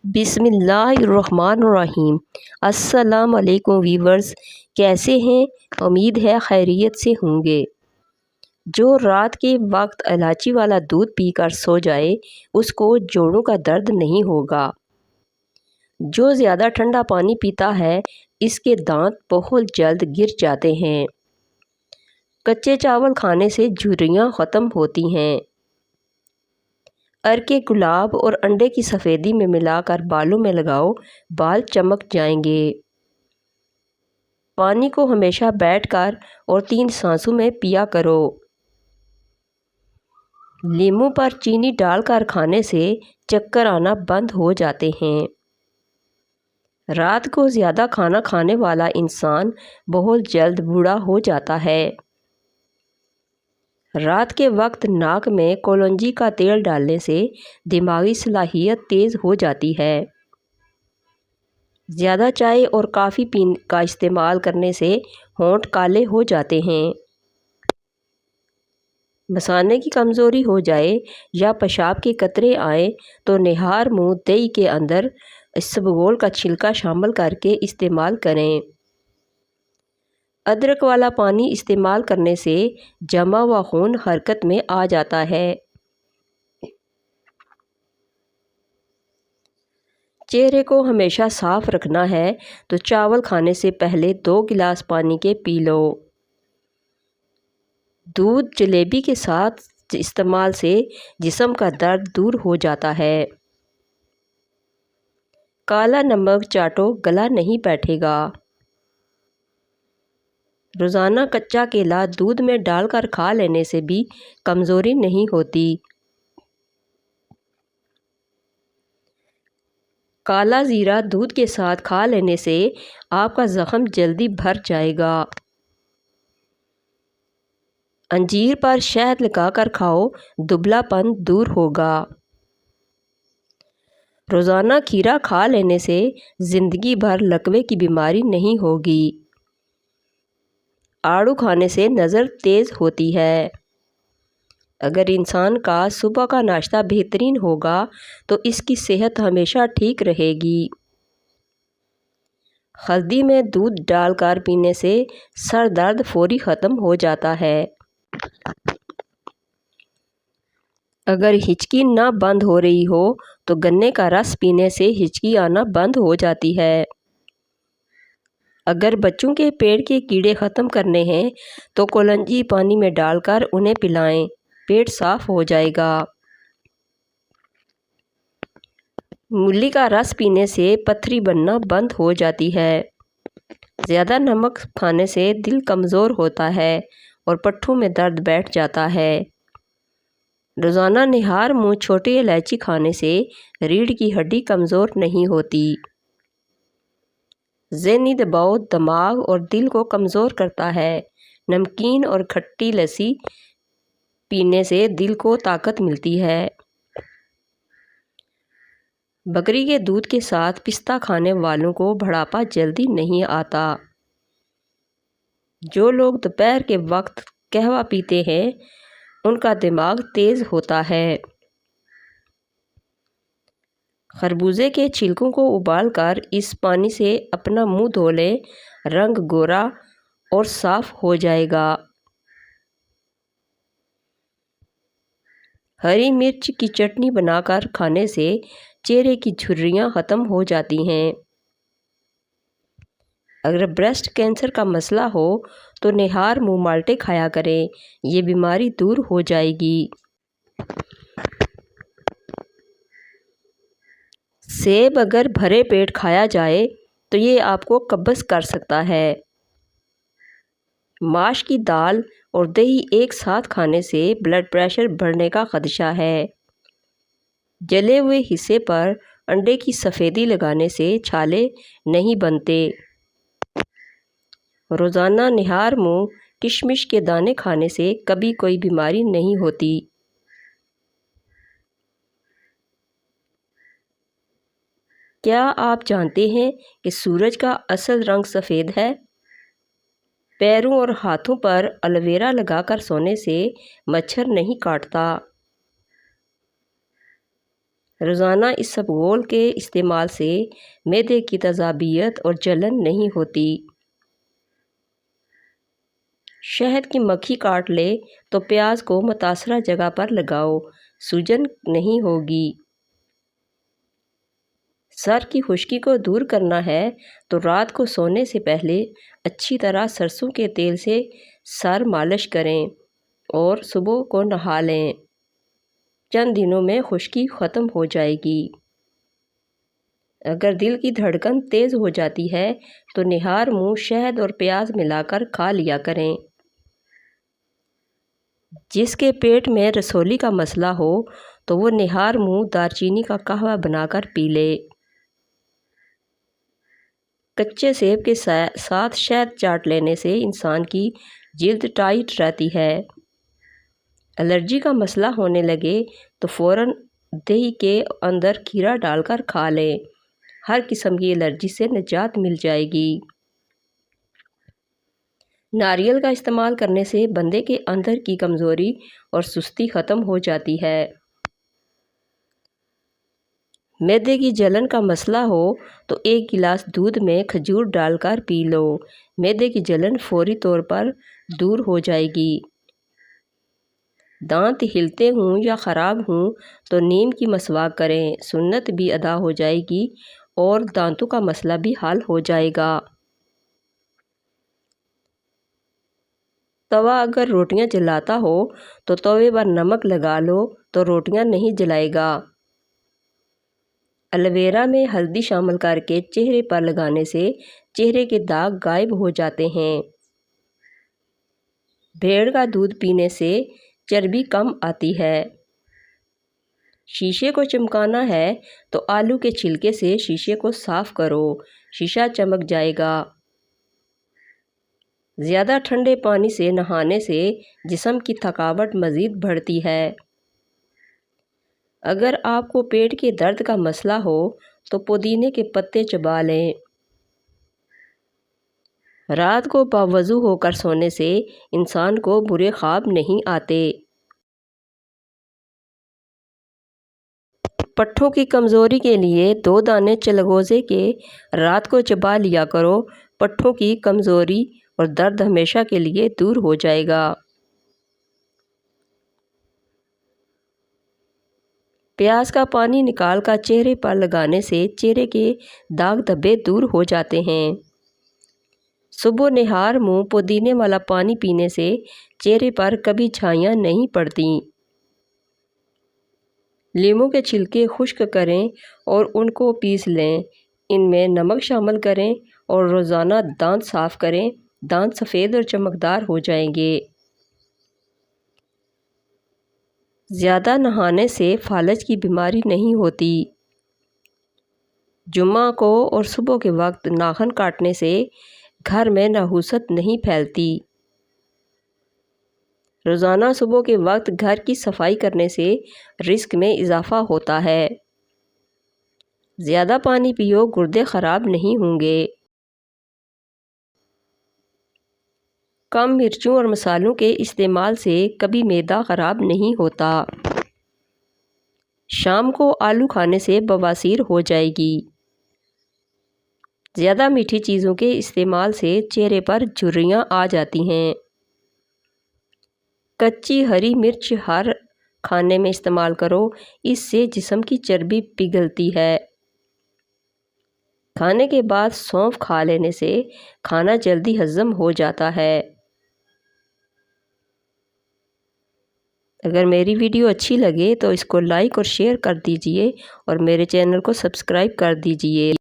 بسم اللہ الرحمن الرحیم۔ السلام علیکم ویورز، کیسے ہیں؟ امید ہے خیریت سے ہوں گے۔ جو رات کے وقت الائچی والا دودھ پی کر سو جائے اس کو جوڑوں کا درد نہیں ہوگا۔ جو زیادہ ٹھنڈا پانی پیتا ہے اس کے دانت بہت جلد گر جاتے ہیں۔ کچے چاول کھانے سے جھریاں ختم ہوتی ہیں۔ عرق گلاب اور انڈے کی سفیدی میں ملا کر بالوں میں لگاؤ، بال چمک جائیں گے۔ پانی کو ہمیشہ بیٹھ کر اور 3 سانسوں میں پیا کرو۔ لیموں پر چینی ڈال کر کھانے سے چکر آنا بند ہو جاتے ہیں۔ رات کو زیادہ کھانا کھانے والا انسان بہت جلد بوڑھا ہو جاتا ہے۔ رات کے وقت ناک میں کولونجی کا تیل ڈالنے سے دماغی صلاحیت تیز ہو جاتی ہے۔ زیادہ چائے اور کافی کا استعمال کرنے سے ہونٹ کالے ہو جاتے ہیں۔ مثانے کی کمزوری ہو جائے یا پیشاب کے قطرے آئیں تو نہار منہ دہی کے اندر اسبگول کا چھلکا شامل کر کے استعمال کریں۔ ادرک والا پانی استعمال کرنے سے جمع ہوا خون حرکت میں آ جاتا ہے۔ چہرے کو ہمیشہ صاف رکھنا ہے تو چاول کھانے سے پہلے 2 گلاس پانی کے پی لو۔ دودھ جلیبی کے ساتھ استعمال سے جسم کا درد دور ہو جاتا ہے۔ کالا نمک چاٹو، گلا نہیں بیٹھے گا۔ روزانہ کچا کیلا دودھ میں ڈال کر کھا لینے سے بھی کمزوری نہیں ہوتی۔ کالا زیرہ دودھ کے ساتھ کھا لینے سے آپ کا زخم جلدی بھر جائے گا۔ انجیر پر شہد لگا کر کھاؤ، دبلا پن دور ہوگا۔ روزانہ کھیرا کھا لینے سے زندگی بھر لکوے کی بیماری نہیں ہوگی۔ آڑو کھانے سے نظر تیز ہوتی ہے۔ اگر انسان کا صبح کا ناشتہ بہترین ہوگا تو اس کی صحت ہمیشہ ٹھیک رہے گی۔ ہلدی میں دودھ ڈال کر پینے سے سر درد فوری ختم ہو جاتا ہے۔ اگر ہچکی نہ بند ہو رہی ہو تو گنے کا رس پینے سے ہچکی آنا بند ہو جاتی ہے۔ اگر بچوں کے پیٹ کے کیڑے ختم کرنے ہیں تو کولونجی پانی میں ڈال کر انہیں پلائیں، پیٹ صاف ہو جائے گا۔ مولی کا رس پینے سے پتھری بننا بند ہو جاتی ہے۔ زیادہ نمک کھانے سے دل کمزور ہوتا ہے اور پٹھوں میں درد بیٹھ جاتا ہے۔ روزانہ نہار منہ چھوٹی الائچی کھانے سے ریڑھ کی ہڈی کمزور نہیں ہوتی۔ ذہنی دباؤ دماغ اور دل کو کمزور کرتا ہے۔ نمکین اور کھٹی لسی پینے سے دل کو طاقت ملتی ہے۔ بکری کے دودھ کے ساتھ پستہ کھانے والوں کو بڑھاپا جلدی نہیں آتا۔ جو لوگ دوپہر کے وقت قہوہ پیتے ہیں ان کا دماغ تیز ہوتا ہے۔ خربوزے کے چھلکوں کو ابال کر اس پانی سے اپنا منہ دھو لیں، رنگ گورا اور صاف ہو جائے گا۔ ہری مرچ کی چٹنی بنا کر کھانے سے چہرے کی جھریاں ختم ہو جاتی ہیں۔ اگر بریسٹ کینسر کا مسئلہ ہو تو نہار منہ مالٹے کھایا کریں، یہ بیماری دور ہو جائے گی۔ سیب اگر بھرے پیٹ کھایا جائے تو یہ آپ کو قبض کر سکتا ہے۔ ماش کی دال اور دہی ایک ساتھ کھانے سے بلڈ پریشر بڑھنے کا خدشہ ہے۔ جلے ہوئے حصے پر انڈے کی سفیدی لگانے سے چھالے نہیں بنتے۔ روزانہ نہار منہ کشمش کے دانے کھانے سے کبھی کوئی بیماری نہیں ہوتی۔ کیا آپ جانتے ہیں کہ سورج کا اصل رنگ سفید ہے؟ پیروں اور ہاتھوں پر الویرا لگا کر سونے سے مچھر نہیں کاٹتا۔ روزانہ اسبغول کے استعمال سے معدے کی تیزابیت اور جلن نہیں ہوتی۔ شہد کی مکھی کاٹ لے تو پیاز کو متاثرہ جگہ پر لگاؤ، سوجن نہیں ہوگی۔ سر کی خشکی کو دور کرنا ہے تو رات کو سونے سے پہلے اچھی طرح سرسوں کے تیل سے سر مالش کریں اور صبح کو نہا لیں۔ چند دنوں میں خشکی ختم ہو جائے گی۔ اگر دل کی دھڑکن تیز ہو جاتی ہے تو نہار منہ شہد اور پیاز ملا کر کھا لیا کریں۔ جس کے پیٹ میں رسولی کا مسئلہ ہو تو وہ نہار منہ دارچینی کا قہوہ بنا کر پی لے۔ کچے سیب کے ساتھ شہد چاٹ لینے سے انسان کی جلد ٹائٹ رہتی ہے۔ الرجی کا مسئلہ ہونے لگے تو فوراً دہی کے اندر کھیرا ڈال کر کھا لیں، ہر قسم کی الرجی سے نجات مل جائے گی۔ ناریل کا استعمال کرنے سے بندے کے اندر کی کمزوری اور سستی ختم ہو جاتی ہے۔ معدے کی جلن کا مسئلہ ہو تو 1 گلاس دودھ میں کھجور ڈال کر پی لو، معدے کی جلن فوری طور پر دور ہو جائے گی۔ دانت ہلتے ہوں یا خراب ہوں تو نیم کی مسواک کریں، سنت بھی ادا ہو جائے گی اور دانتوں کا مسئلہ بھی حل ہو جائے گا۔ توا اگر روٹیاں جلاتا ہو تو توے پر نمک لگا لو تو روٹیاں نہیں جلائے گا۔ الویرا میں ہلدی شامل کر کے چہرے پر لگانے سے چہرے کے داغ غائب ہو جاتے ہیں۔ بھیڑ کا دودھ پینے سے چربی کم آتی ہے۔ شیشے کو چمکانا ہے تو آلو کے چھلکے سے شیشے کو صاف کرو، شیشہ چمک جائے گا۔ زیادہ ٹھنڈے پانی سے نہانے سے جسم کی تھکاوٹ مزید بڑھتی ہے۔ اگر آپ کو پیٹ کے درد کا مسئلہ ہو تو پودینے کے پتے چبا لیں۔ رات کو باوضو ہو کر سونے سے انسان کو برے خواب نہیں آتے۔ پٹھوں کی کمزوری کے لیے 2 دانے چلغوزے کے رات کو چبا لیا کرو، پٹھوں کی کمزوری اور درد ہمیشہ کے لیے دور ہو جائے گا۔ پیاز کا پانی نکال کر چہرے پر لگانے سے چہرے کے داغ دھبے دور ہو جاتے ہیں۔ صبح نہار منہ پودینے والا پانی پینے سے چہرے پر کبھی چھائیاں نہیں پڑتیں۔ لیموں کے چھلکے خشک کریں اور ان کو پیس لیں، ان میں نمک شامل کریں اور روزانہ دانت صاف کریں، دانت سفید اور چمکدار ہو جائیں گے۔ زیادہ نہانے سے فالج کی بیماری نہیں ہوتی۔ جمعہ کو اور صبح کے وقت ناخن کاٹنے سے گھر میں نحوست نہیں پھیلتی۔ روزانہ صبح کے وقت گھر کی صفائی کرنے سے رزق میں اضافہ ہوتا ہے۔ زیادہ پانی پیو، گردے خراب نہیں ہوں گے۔ کم مرچوں اور مسالوں کے استعمال سے کبھی معدہ خراب نہیں ہوتا۔ شام کو آلو کھانے سے بواسیر ہو جائے گی۔ زیادہ میٹھی چیزوں کے استعمال سے چہرے پر جھریاں آ جاتی ہیں۔ کچی ہری مرچ ہر کھانے میں استعمال کرو، اس سے جسم کی چربی پگھلتی ہے۔ کھانے کے بعد سونف کھا لینے سے کھانا جلدی ہضم ہو جاتا ہے۔ اگر میری ویڈیو اچھی لگے تو اس کو لائک اور شیئر کر دیجئے اور میرے چینل کو سبسکرائب کر دیجئے۔